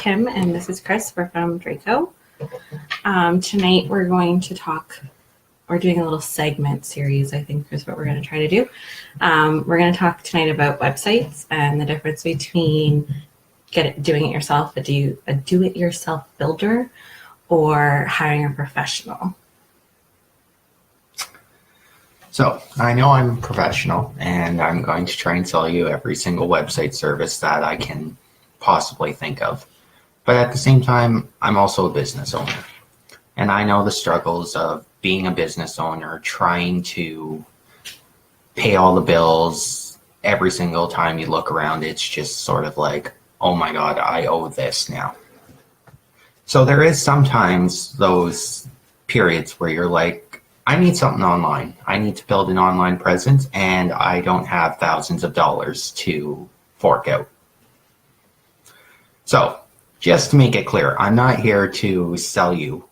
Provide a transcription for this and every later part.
Kim, and this is Chris. We're from Draco. Tonight we're going to we're doing a little segment series, I think is what we're going to try to do. We're going to talk tonight about websites and the difference between doing it yourself, a do-it-yourself builder, or hiring a professional. So I know I'm a professional, and I'm going to try and sell you every single website service that I can possibly think of. But at the same time, I'm also a business owner. And I know the struggles of being a business owner, trying to pay all the bills. Every single time you look around, it's just sort of like, oh my God, I owe this now. So there is sometimes those periods where you're like, I need something online. I need to build an online presence, and I don't have thousands of dollars to fork out. So just to make it clear, I'm not here to sell you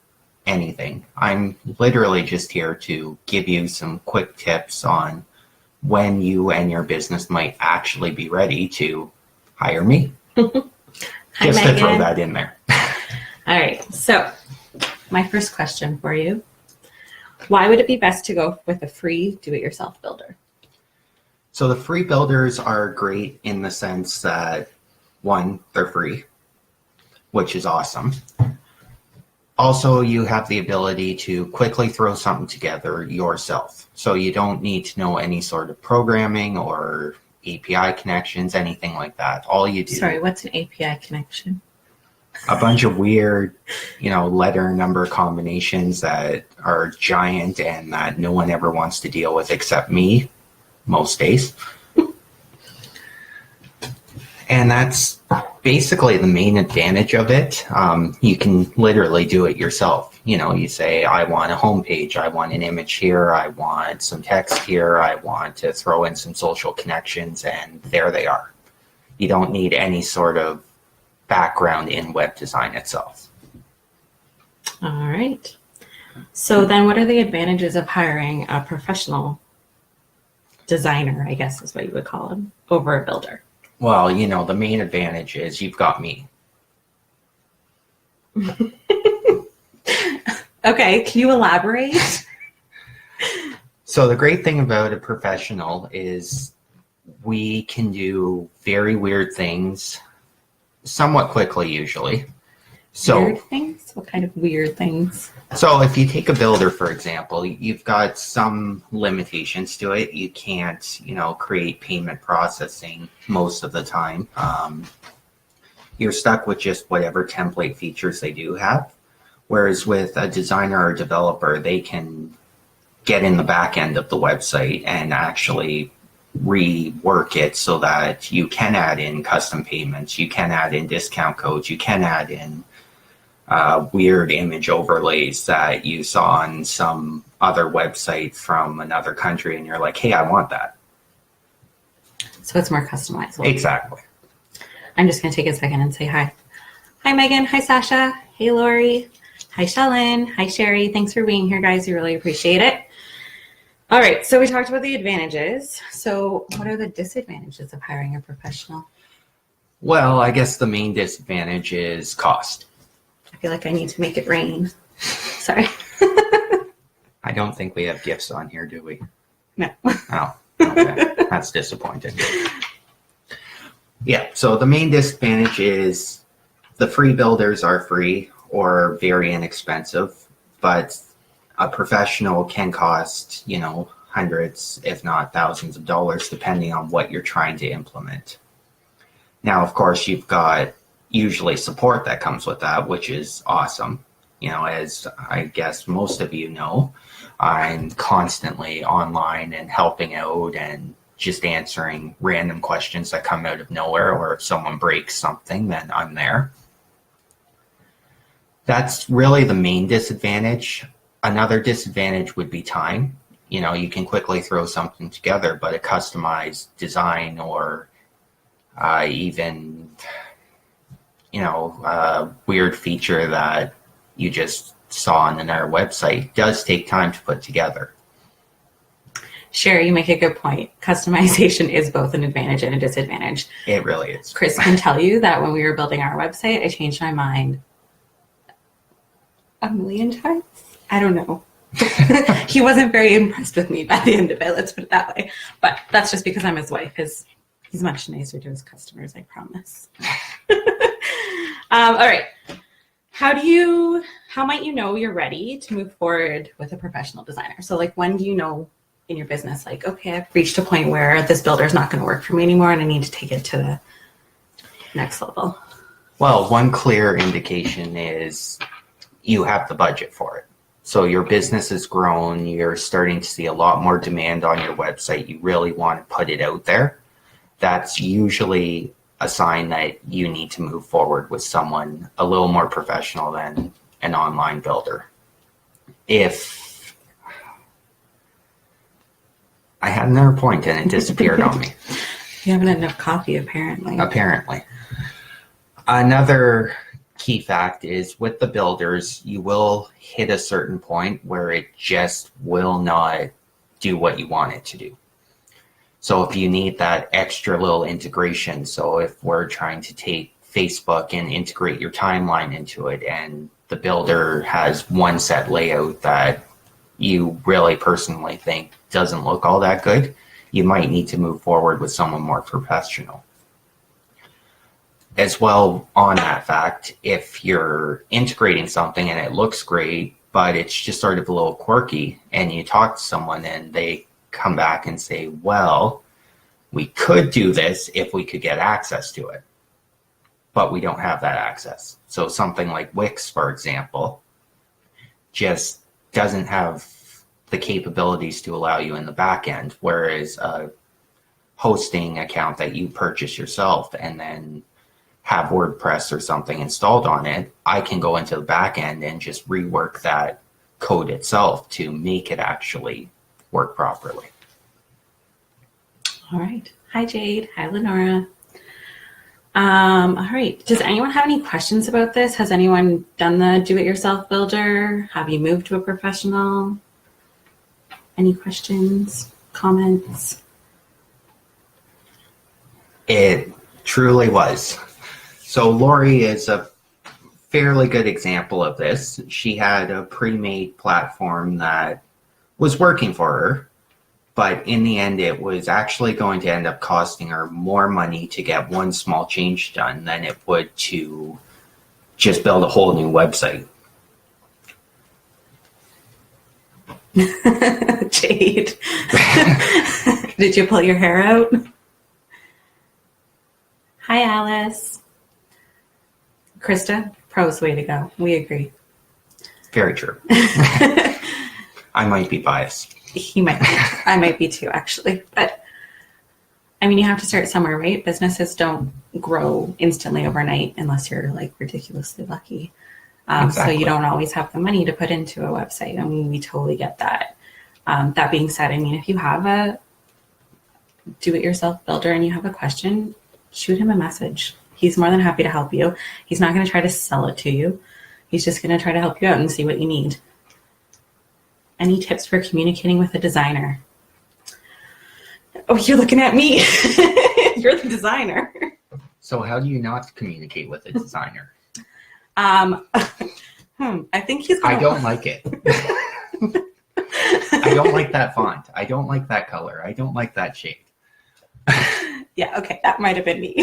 anything. I'm literally just here to give you some quick tips on when you and your business might actually be ready to hire me. Hi, just Megan. to throw that in there. All right. So my first question for you. Why would it be best to go with a free do-it-yourself builder? So the free builders are great in the sense that, one, they're free, which is awesome. Also, you have the ability to quickly throw something together yourself. So you don't need to know any sort of programming or API connections, anything like that. All you do. Sorry, what's an API connection? A bunch of weird, letter number combinations that are giant and that no one ever wants to deal with except me most days. And that's basically the main advantage of it. You can literally do it yourself. You say, I want a homepage, I want an image here, I want some text here, I want to throw in some social connections, and there they are. You don't need any sort of background in web design itself. All right. So then what are the advantages of hiring a professional designer, I guess is what you would call him, over a builder? Well, the main advantage is you've got me. Okay, can you elaborate? So the great thing about a professional is we can do very weird things somewhat quickly usually. So weird things? What kind of weird things? So if you take a builder, for example, you've got some limitations to it. You can't, create payment processing most of the time. You're stuck with just whatever template features they do have. Whereas with a designer or developer, they can get in the back end of the website and actually rework it so that you can add in custom payments, you can add in discount codes, you can add in weird image overlays that you saw on some other website from another country, and you're like, hey, I want that. So it's more customizable. Exactly. I'm just going to take a second and say hi. Hi, Megan. Hi, Sasha. Hey, Lori. Hi, Shellen. Hi, Sherry. Thanks for being here, guys. We really appreciate it. All right, so we talked about the advantages. So what are the disadvantages of hiring a professional? Well, I guess the main disadvantage is cost. I feel like I need to make it rain. Sorry. I don't think we have gifts on here, do we? No. Oh, okay. That's disappointing. Yeah, so the main disadvantage is the free builders are free or very inexpensive, but a professional can cost, hundreds, if not thousands of dollars, depending on what you're trying to implement. Now, of course, you've got usually support that comes with that, which is awesome. As I guess most of you know, I'm constantly online and helping out and just answering random questions that come out of nowhere, or if someone breaks something, then I'm there. That's really the main disadvantage. Another disadvantage would be time. You can quickly throw something together, but a customized design or even, a weird feature that you just saw on another website does take time to put together. Sure, you make a good point. Customization is both an advantage and a disadvantage. It really is. Chris can tell you that when we were building our website, I changed my mind a million times. I don't know. He wasn't very impressed with me by the end of it, let's put it that way. But that's just because I'm his wife. He's much nicer to his customers, I promise. All right. How might you know you're ready to move forward with a professional designer? So like, when do you know in your business, like, okay, I've reached a point where this builder is not going to work for me anymore and I need to take it to the next level? Well, one clear indication is you have the budget for it. So your business has grown, you're starting to see a lot more demand on your website, you really want to put it out there. That's usually a sign that you need to move forward with someone a little more professional than an online builder. If I had another point and it disappeared on me. You haven't had enough coffee, apparently. Apparently. Another key fact is with the builders, you will hit a certain point where it just will not do what you want it to do. So if you need that extra little integration, so if we're trying to take Facebook and integrate your timeline into it, and the builder has one set layout that you really personally think doesn't look all that good, you might need to move forward with someone more professional. As well, on that fact, if you're integrating something and it looks great, but it's just sort of a little quirky, and you talk to someone and they come back and say, well, we could do this if we could get access to it, but we don't have that access. So something like Wix, for example, just doesn't have the capabilities to allow you in the back end, whereas a hosting account that you purchase yourself and then have WordPress or something installed on it, I can go into the back end and just rework that code itself to make it actually work properly. All right. Hi, Jade. Hi, Lenora. All right. Does anyone have any questions about this? Has anyone done the do-it-yourself builder? Have you moved to a professional? Any questions, comments? It truly was. So Lori is a fairly good example of this. She had a pre-made platform that was working for her, but in the end, it was actually going to end up costing her more money to get one small change done than it would to just build a whole new website. Jade, did you pull your hair out? Hi, Alice. Krista, pros, way to go. We agree. Very true. I might be biased. He might be. I might be too, actually. But I mean, you have to start somewhere, right? Businesses don't grow instantly overnight unless you're like ridiculously lucky. Exactly. So you don't always have the money to put into a website. I mean, we totally get that. That being said, I mean, if you have a do-it-yourself builder and you have a question, shoot him a message. He's more than happy to help you. He's not going to try to sell it to you. He's just going to try to help you out and see what you need. Any tips for communicating with a designer? Oh, you're looking at me. You're the designer. So how do you not communicate with a designer? I think he's gonna... I don't like it. I don't like that font. I don't like that color. I don't like that shade. Yeah, okay, that might have been me.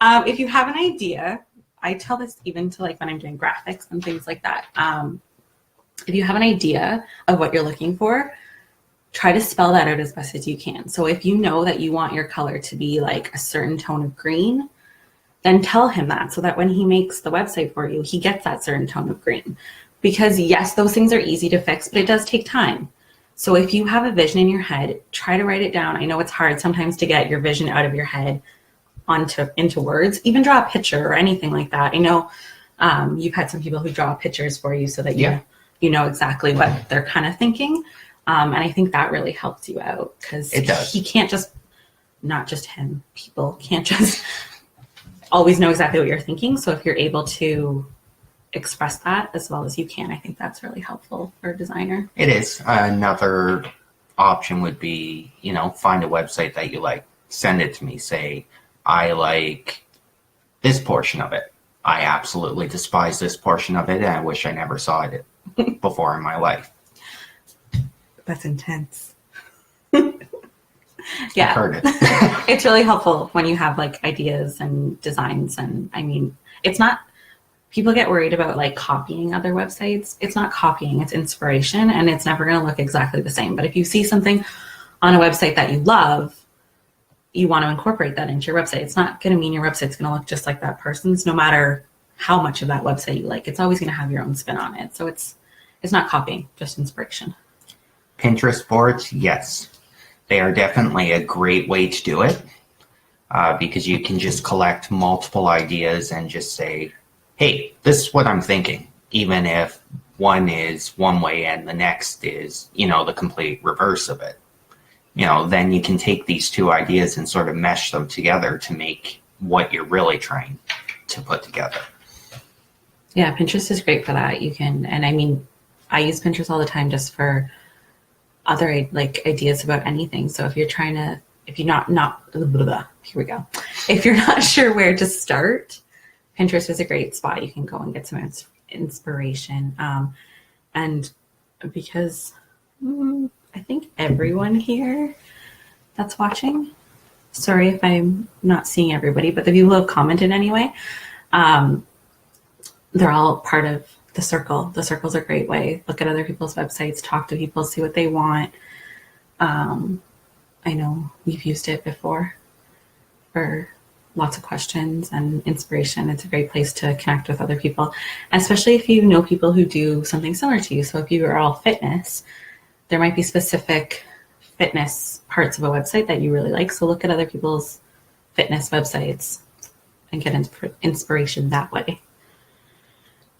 If you have an idea, I tell this even to like when I'm doing graphics and things like that. If you have an idea of what you're looking for, try to spell that out as best as you can. So if you know that you want your color to be like a certain tone of green, then tell him that so that when he makes the website for you, he gets that certain tone of green. Because yes, those things are easy to fix, but it does take time. So if you have a vision in your head, try to write it down. I know it's hard sometimes to get your vision out of your head into words. Even draw a picture or anything like that. I know you've had some people who draw pictures for you so that you know exactly what they're kind of thinking. And I think that really helps you out because he can't just, not just him, people can't just always know exactly what you're thinking. So if you're able to express that as well as you can, I think that's really helpful for a designer. It is. Another option would be, find a website that you like, send it to me. Say, I like this portion of it. I absolutely despise this portion of it, and I wish I never saw it before in my life. That's intense. I've Yeah. heard it. It's really helpful when you have like ideas and designs. And I mean, it's not, people get worried about like copying other websites. It's not copying, it's inspiration, and it's never going to look exactly the same. But if you see something on a website that you love, you want to incorporate that into your website. It's not going to mean your website's going to look just like that person's, no matter how much of that website you like. It's always going to have your own spin on it. So it's not copying, just inspiration. Pinterest boards, yes. They are definitely a great way to do it because you can just collect multiple ideas and just say, hey, this is what I'm thinking, even if one is one way and the next is, the complete reverse of it. Then you can take these two ideas and sort of mesh them together to make what you're really trying to put together. Yeah, Pinterest is great for that. You can, and I mean, I use Pinterest all the time just for other like ideas about anything. So if you're trying to, if you're not blah, blah, blah, here we go. If you're not sure where to start, Pinterest is a great spot. You can go and get some inspiration. And because I think everyone here that's watching, sorry if I'm not seeing everybody, but the people who have commented anyway, they're all part of the circle. The circle's a great way. Look at other people's websites, talk to people, see what they want. I know we've used it before for lots of questions and inspiration. It's a great place to connect with other people, especially if you know people who do something similar to you. So if you are all fitness, there might be specific fitness parts of a website that you really like. So look at other people's fitness websites and get inspiration that way.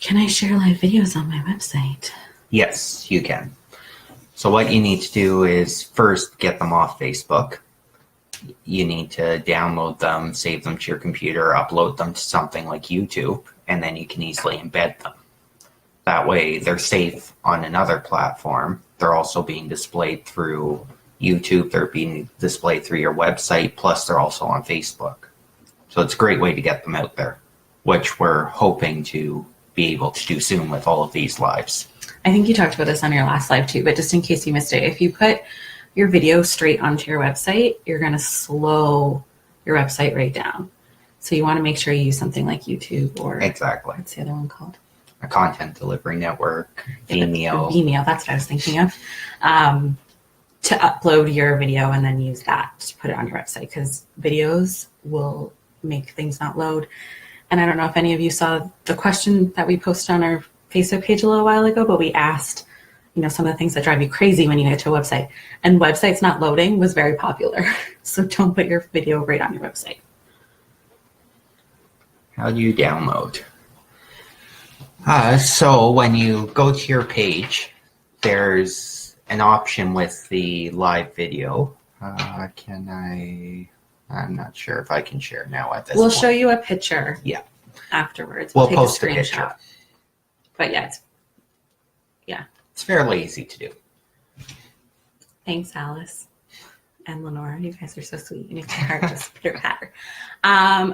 Can I share live videos on my website? Yes, you can. So what you need to do is first get them off Facebook. You need to download them, save them to your computer, upload them to something like YouTube, and then you can easily embed them. That way they're safe on another platform. They're also being displayed through YouTube. They're being displayed through your website, plus they're also on Facebook. So it's a great way to get them out there, which we're hoping to be able to do soon with all of these lives. I think you talked about this on your last live too, but just in case you missed it, if you put your video straight onto your website, you're going to slow your website right down. So you want to make sure you use something like YouTube or exactly. What's the other one called? A content delivery network, Vimeo. Vimeo, that's what I was thinking of. To upload your video and then use that to put it on your website, because videos will make things not load. And I don't know if any of you saw the question that we posted on our Facebook page a little while ago, but we asked, some of the things that drive you crazy when you get to a website. And websites not loading was very popular. So don't put your video right on your website. How do you download? So when you go to your page, there's an option with the live video. I'm not sure if I can share now at this point. We'll show you a picture. Yeah. Afterwards. We'll take post a a picture. But it's fairly easy to do. Thanks, Alice and Lenora. You guys are so sweet. You make my heart just pitter patter.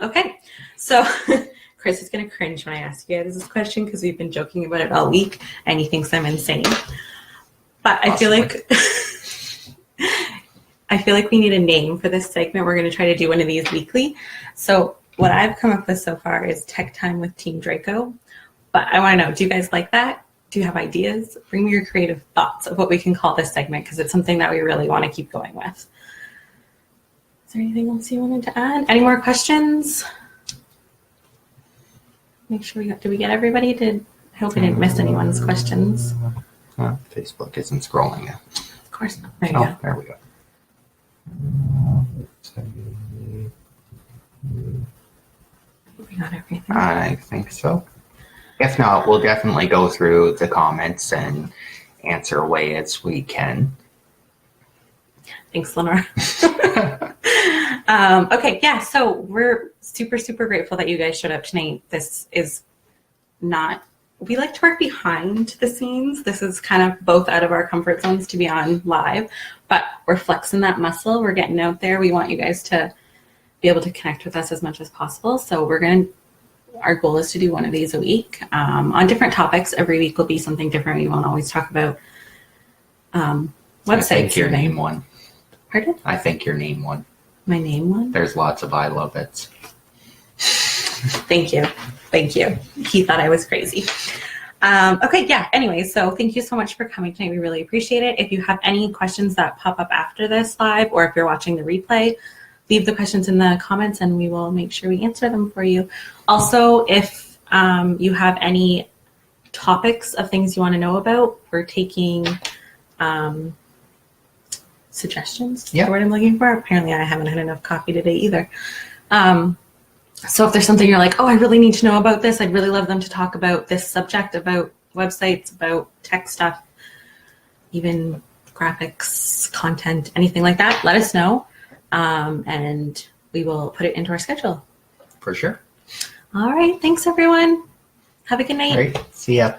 Okay, so Chris is going to cringe when I ask you guys this question because we've been joking about it all week, and he thinks I'm insane. But I feel like we need a name for this segment. We're going to try to do one of these weekly. So what I've come up with so far is Tech Time with Team Draco. But I want to know, do you guys like that? Do you have ideas? Bring me your creative thoughts of what we can call this segment, because it's something that we really want to keep going with. Is there anything else you wanted to add? Any more questions? Make sure did we get everybody? I hope we didn't miss anyone's questions. Facebook isn't scrolling yet. Of course not. There you go. There we go. We got everything. I think so. If not, we'll definitely go through the comments and answer away as we can. Thanks, Lenore. Okay, yeah, so we're super, super grateful that you guys showed up tonight. This is not we like to work behind the scenes. This is kind of both out of our comfort zones to be on live, but we're flexing that muscle. We're getting out there. We want you guys to be able to connect with us as much as possible. So our goal is to do one of these a week on different topics. Every week will be something different. We won't always talk about websites. I think your name one. Pardon? I think your name one. My name one? There's lots of I love it. Thank you. He thought I was crazy. Okay, yeah. Anyway, so thank you so much for coming tonight. We really appreciate it. If you have any questions that pop up after this live, or if you're watching the replay, leave the questions in the comments and we will make sure we answer them for you. Also, if you have any topics of things you want to know about, we're taking suggestions. Yeah. That's the word I'm looking for. Apparently I haven't had enough coffee today either. So if there's something you're like, oh, I really need to know about this, I'd really love them to talk about this subject, about websites, about tech stuff, even graphics, content, anything like that, let us know. And we will put it into our schedule. For sure. All right. Thanks, everyone. Have a good night. All right. See ya.